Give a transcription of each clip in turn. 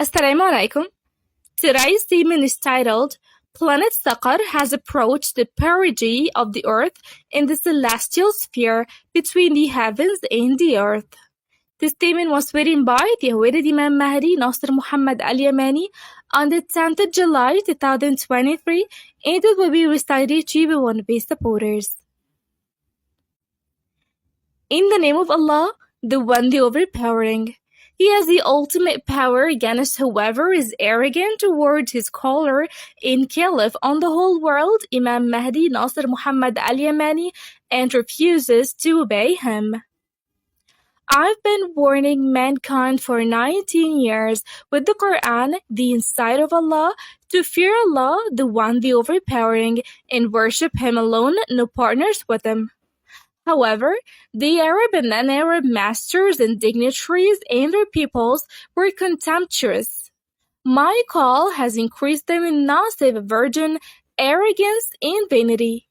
Assalamu alaikum. Today's statement is titled, Planet Saqar has approached the perigee of the earth in the celestial sphere between the heavens and the earth. This statement was written by the awaited Imam Mahdi, Nasser Mohammed al-Yamani, on the 10th of July 2023, and it will be recited to you by one of his supporters. In the name of Allah, the One, the Overpowering. He has the ultimate power against whoever is arrogant towards his caller in Caliph on the whole world, Imam Mahdi Nasser Muhammad al-Yamani, and refuses to obey him. I've been warning mankind for 19 years with the Qur'an, the insight of Allah, to fear Allah, the One, the Overpowering, and worship Him alone, no partners with Him. However, the Arab and non-Arab masters and dignitaries and their peoples were contemptuous. My call has increased them in nasib, virgin, arrogance, and vanity.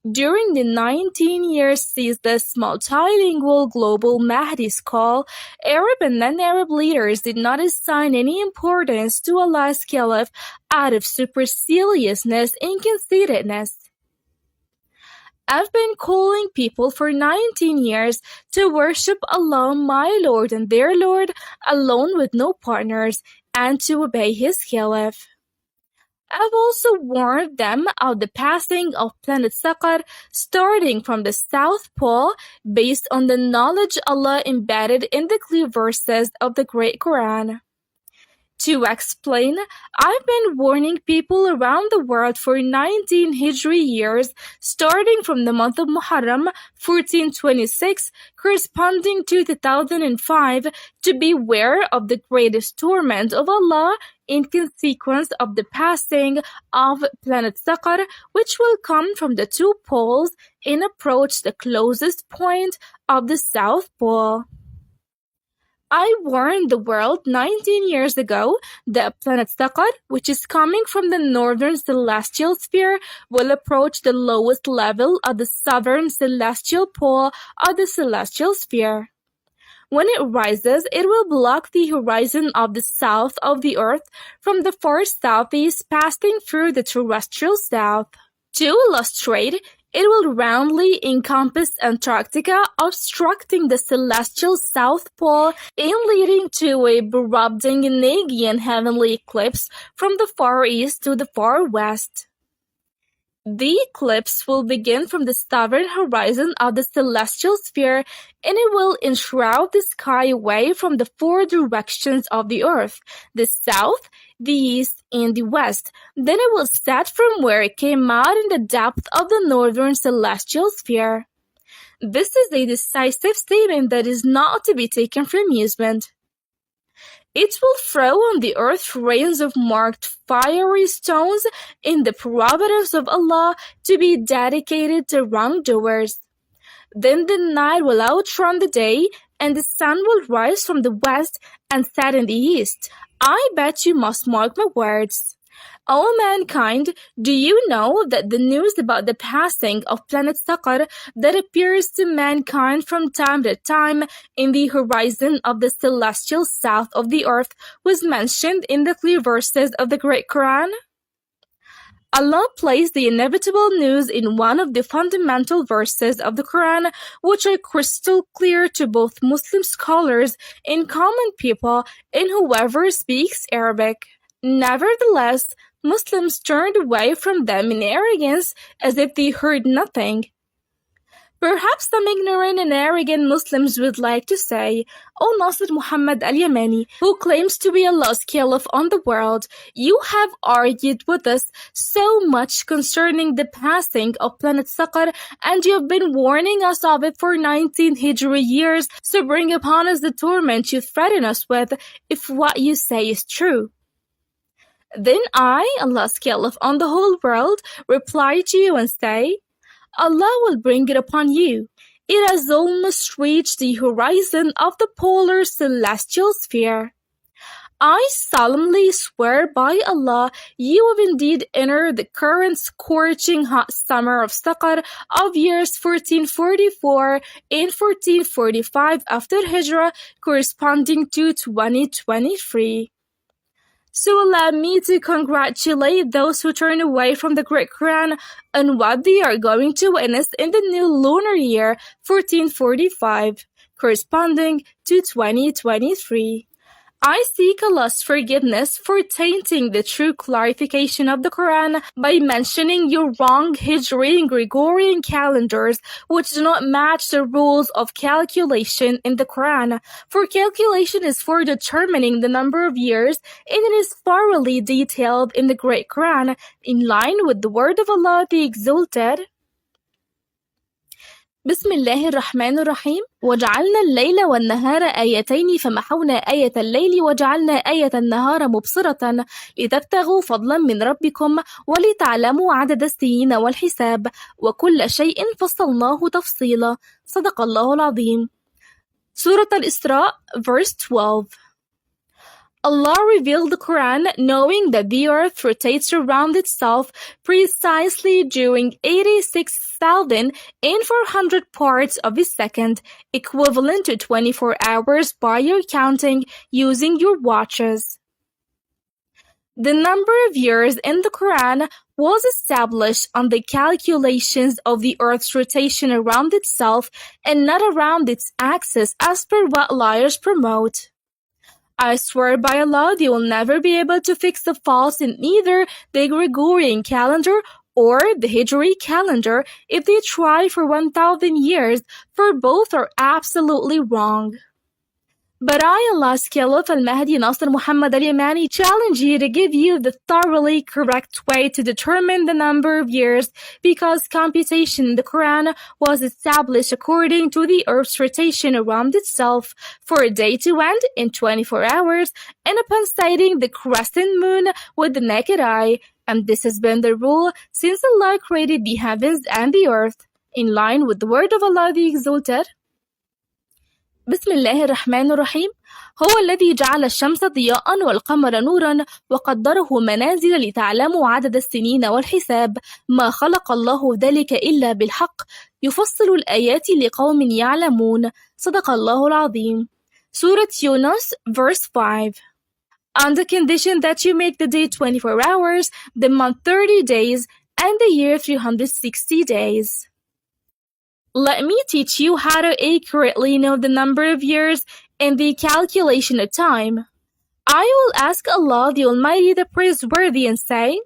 During the 19 years since this multilingual global Mahdi's call, Arab and non-Arab leaders did not assign any importance to Allah's caliph out of superciliousness and conceitedness. I've been calling people for 19 years to worship Allah, my Lord and their Lord, alone with no partners, and to obey His Caliph. I've also warned them of the passing of planet Saqar starting from the South Pole based on the knowledge Allah embedded in the clear verses of the Great Qur'an. To explain, I've been warning people around the world for 19 Hijri years, starting from the month of Muharram 1426, corresponding to 2005, to beware of the greatest torment of Allah in consequence of the passing of planet Saqar, which will come from the two poles and approach the closest point of the South Pole. I warned the world 19 years ago that planet Saqar, which is coming from the northern celestial sphere, will approach the lowest level of the southern celestial pole of the celestial sphere. When it rises, it will block the horizon of the south of the earth from the far southeast passing through the terrestrial south. To illustrate, it will roundly encompass Antarctica, obstructing the celestial South Pole and leading to a Brobdingnagian heavenly eclipse from the far east to the far west. The eclipse will begin from the southern horizon of the celestial sphere, and it will enshroud the sky away from the four directions of the earth, the south, the east, and the west. Then it will set from where it came out in the depth of the northern celestial sphere. This is a decisive statement that is not to be taken for amusement. It will throw on the earth rains of marked fiery stones in the prerogatives of Allah to be dedicated to wrongdoers. Then the night will outrun the day, and the sun will rise from the west and set in the east. I bet you must mark my words. O mankind, do you know that the news about the passing of planet Saqar that appears to mankind from time to time in the horizon of the celestial south of the earth was mentioned in the clear verses of the Great Qur'an? Allah placed the inevitable news in one of the fundamental verses of the Quran, which are crystal clear to both Muslim scholars and common people and whoever speaks Arabic. Nevertheless, Muslims turned away from them in arrogance as if they heard nothing. Perhaps some ignorant and arrogant Muslims would like to say, O Nasser Muhammad al-Yamani, who claims to be Allah's caliph on the world, you have argued with us so much concerning the passing of planet Saqar, and you have been warning us of it for 19 Hijri years, so bring upon us the torment you threaten us with, if what you say is true. Then I, Allah's caliph on the whole world, reply to you and say, Allah will bring it upon you. It has almost reached the horizon of the polar celestial sphere. I solemnly swear by Allah, you have indeed entered the current scorching hot summer of Saqar of years 1444 and 1445 after Hijra, corresponding to 2023. So allow me to congratulate those who turn away from the Great Quran on what they are going to witness in the new lunar year 1445, corresponding to 2023. I seek Allah's forgiveness for tainting the true clarification of the Quran by mentioning your wrong Hijri and Gregorian calendars which do not match the rules of calculation in the Quran. For calculation is for determining the number of years and it is thoroughly detailed in the Great Quran in line with the word of Allah the Exalted. بسم الله الرحمن الرحيم وجعلنا الليل والنهار آيتين فمحونا آية الليل وجعلنا آية النهار مبصرة لتبتغوا فضلا من ربكم ولتعلموا عدد السنين والحساب وكل شيء فصلناه تفصيلا صدق الله العظيم. سورة الإسراء verse 12. Allah revealed the Quran knowing that the earth rotates around itself precisely during 86,400 parts of a second, equivalent to 24 hours by your counting using your watches. The number of years in the Quran was established on the calculations of the Earth's rotation around itself and not around its axis as per what liars promote. I swear by Allah, they will never be able to fix the faults in either the Gregorian calendar or the Hijri calendar if they try for 1,000 years, for both are absolutely wrong. But I, Allah's Caliph al-Mahdi Nasser Mohammed al-Yamani, challenge you to give you the thoroughly correct way to determine the number of years, because computation in the Quran was established according to the Earth's rotation around itself for a day to end in 24 hours, and upon sighting the crescent moon with the naked eye, and this has been the rule since Allah created the heavens and the earth, in line with the word of Allah the Exalted. بسم الله الرحمن الرحيم هو الذي جعل الشمس ضياء والقمر نورا وقدره منازل لتعلموا عدد السنين والحساب ما خلق الله ذلك إلا بالحق يفصل الآيات لقوم يعلمون صدق الله العظيم. سورة يونس verse 5. On the condition that you make the day 24 hours, the month 30 days, and the year 360 days. Let me teach you how to accurately know the number of years and the calculation of time. I will ask Allah the Almighty, the Praiseworthy, and say,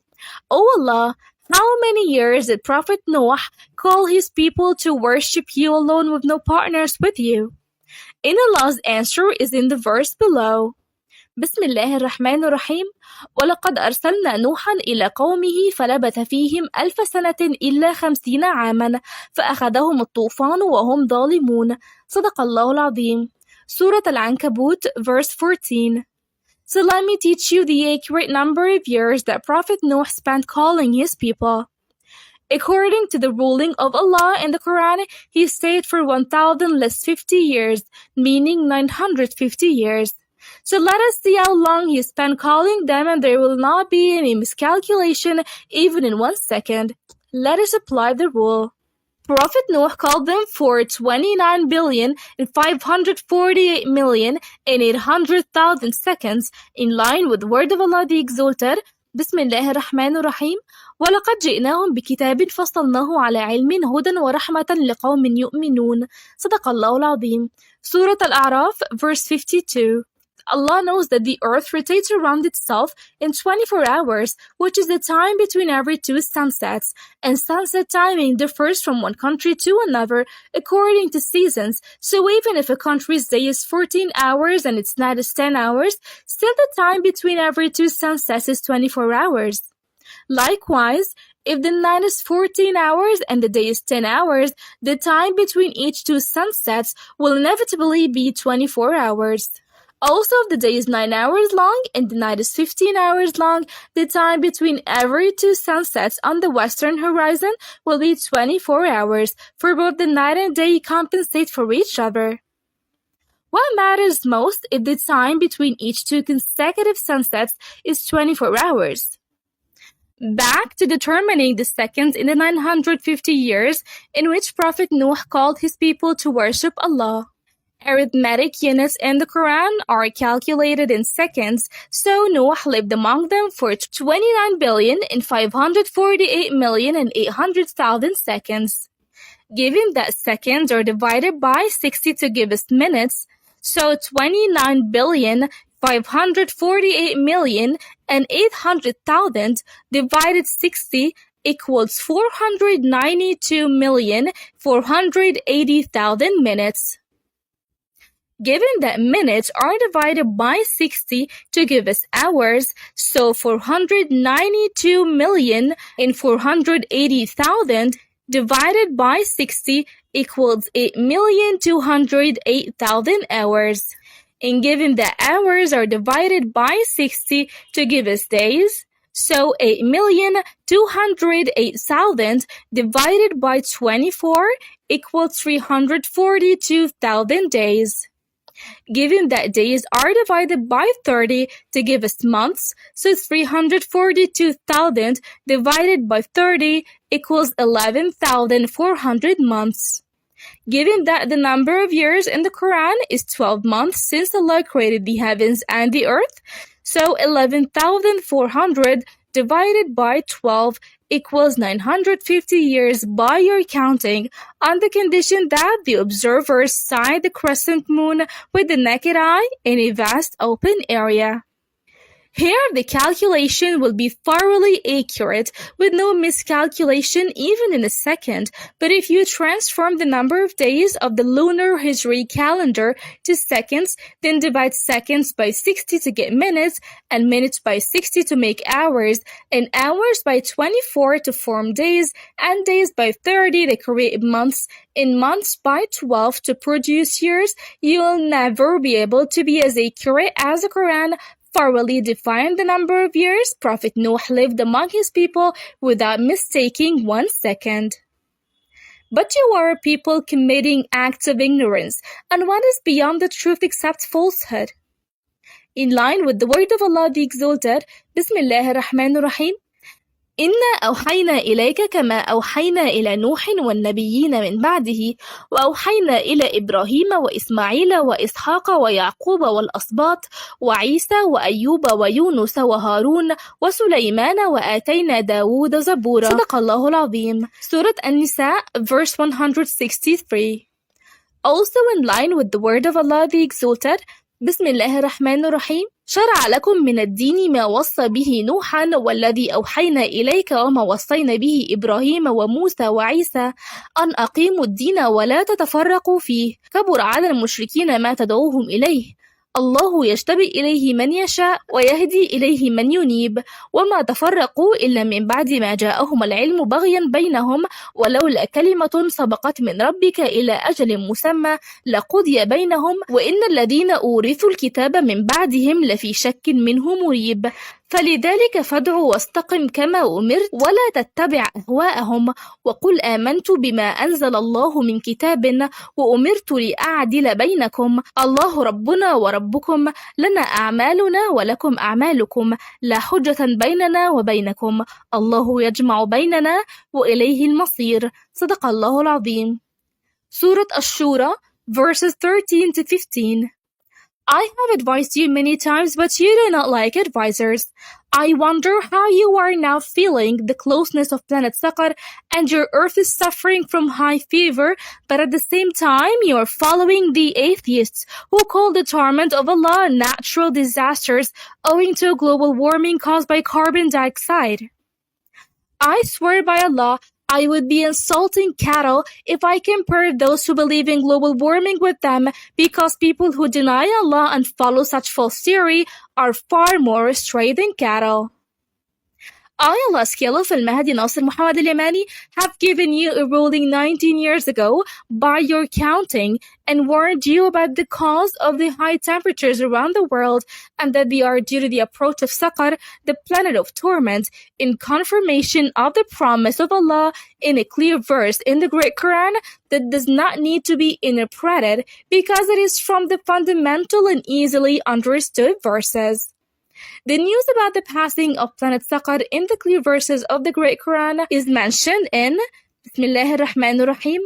O Allah, how many years did Prophet Noah call his people to worship you alone with no partners with you? And Allah's answer is in the verse below. بسم الله الرحمن الرحيم ولقد أرسلنا نوحا إلى قومه فلبث فيهم 1000 سنة إلا 50 عاما فأخذهم الطوفان وهم ظالمون صدق الله العظيم. سورة العنكبوت verse 14. So let me teach you the accurate number of years that Prophet Noah spent calling his people. According to the ruling of Allah in the Quran, he stayed for 1,000 less 50 years, meaning 950 years. So let us see how long he spent calling them, and there will not be any miscalculation even in 1 second. Let us apply the rule. Prophet Noah called them for 29,548,800,000 seconds, in line with the word of Allah the Exalted. بسم الله الرحمن الرحيم ولقد جئناهم بكتاب فصلناه على علم هدى ورحمة لقوم يؤمنون صدق الله العظيم. سورة الأعراف verse 52. Allah knows that the earth rotates around itself in 24 hours, which is the time between every 2 sunsets, and sunset timing differs from one country to another according to seasons, so even if a country's day is 14 hours and its night is 10 hours, still the time between every 2 sunsets is 24 hours. Likewise, if the night is 14 hours and the day is 10 hours, the time between each 2 sunsets will inevitably be 24 hours. Also, if the day is 9 hours long and the night is 15 hours long, the time between every 2 sunsets on the western horizon will be 24 hours, for both the night and day compensate for each other. What matters most if the time between each 2 consecutive sunsets is 24 hours? Back to determining the seconds in the 950 years in which Prophet Noah called his people to worship Allah. Arithmetic units in the Quran are calculated in seconds, so Noah lived among them for 29,548,800,000 seconds. Given that seconds are divided by 60 to give us minutes, so 29,548,800,000 divided 60 equals 492,480,000 minutes. Given that minutes are divided by 60 to give us hours, so 492,480,000 divided by 60 equals 8,208,000 hours. And given that hours are divided by 60 to give us days, so 8,208,000 divided by 24 equals 342,000 days. Given that days are divided by 30 to give us months, so 342,000 divided by 30 equals 11,400 months. Given that the number of years in the Quran is 12 months since Allah created the heavens and the earth, so 11,400 divided by 12 equals 950 years by your counting, on the condition that the observers sight the crescent moon with the naked eye in a vast open area. Here, the calculation will be thoroughly accurate, with no miscalculation even in a second. But if you transform the number of days of the lunar Hijri calendar to seconds, then divide seconds by 60 to get minutes, and minutes by 60 to make hours, and hours by 24 to form days, and days by 30 to create months, and months by 12 to produce years, you will never be able to be as accurate as the Quran thoroughly defined the number of years Prophet Noah lived among his people without mistaking 1 second. But you are a people committing acts of ignorance, and what is beyond the truth except falsehood? In line with the word of Allah the Exalted, Bismillah ar-Rahman ar-Rahim, إنا أوحينا إليك كما أوحينا إلى نوح والنبيين من بعده وأوحينا إلى إبراهيم وإسماعيل وإسحاق ويعقوب والأسباط وعيسى وأيوب ويونس وهارون وسليمان وآتينا داود زبورا. صدق الله العظيم. Surah An-Nisa, verse 163. Also in line with the word of Allah the Exalted, Bismillah ar-Rahman ar-Rahim, شرع لكم من الدين ما وصى به نوحا والذي أوحينا إليك وما وصينا به إبراهيم وموسى وعيسى أن أقيموا الدين ولا تتفرقوا فيه كبر على المشركين ما تدعوهم إليه الله يجتبي إليه من يشاء ويهدي إليه من ينيب وما تفرقوا إلا من بعد ما جاءهم العلم بغيا بينهم ولولا كلمة سبقت من ربك إلى أجل مسمى لقضي بينهم وإن الذين أورثوا الكتاب من بعدهم لفي شك منه مريب فلذلك فادع واستقم كما أمرت ولا تتبع أهواءهم وقل آمنت بما أنزل الله من كتاب وأمرت لأعدل بينكم الله ربنا وربكم لنا أعمالنا ولكم أعمالكم لا حجة بيننا وبينكم الله يجمع بيننا وإليه المصير. صدق الله العظيم. Surah Ash-Shura, verses 13 to 15. I have advised you many times, but you do not like advisors. I wonder how you are now feeling the closeness of planet Saqar, and your earth is suffering from high fever, but at the same time you are following the atheists who call the torment of Allah natural disasters owing to global warming caused by carbon dioxide. I swear by Allah, I would be insulting cattle if I compared those who believe in global warming with them, because people who deny Allah and follow such false theory are far more astray than cattle. I, Allah's Caliph Al-Mahdi Nasser Mohammed al-Yamani, have given you a ruling 19 years ago by your counting and warned you about the cause of the high temperatures around the world and that they are due to the approach of Saqar, the planet of torment, in confirmation of the promise of Allah in a clear verse in the Great Quran that does not need to be interpreted because it is from the fundamental and easily understood verses. The news about the passing of planet Saqar in the clear verses of the Great Quran is mentioned in Bismillah ar-Rahman ar-Rahim.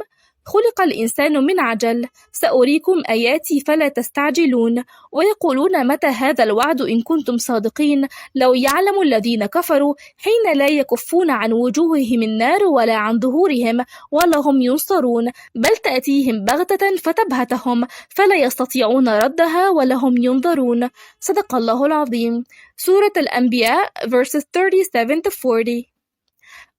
خلق الإنسان من عجل سأريكم آياتي فلا تستعجلون ويقولون متى هذا الوعد إن كنتم صادقين لو يعلم الذين كفروا حين لا يكفون عن وجوههم النار ولا عن ظهورهم ولا هم ينصرون بل تأتيهم بغتة فتبهتهم فلا يستطيعون ردها ولا هم ينظرون. صدق الله العظيم. سورة الأنبياء verses 37 to 40.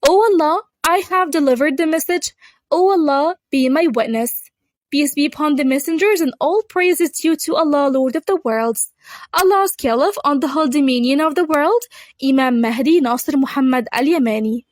O Allah, I have delivered the message. O Allah, be my witness. Peace be upon the messengers and all praise is due to Allah, Lord of the worlds. Allah's Caliph on the whole dominion of the world, Imam Mahdi Nasser Mohammed al-Yamani.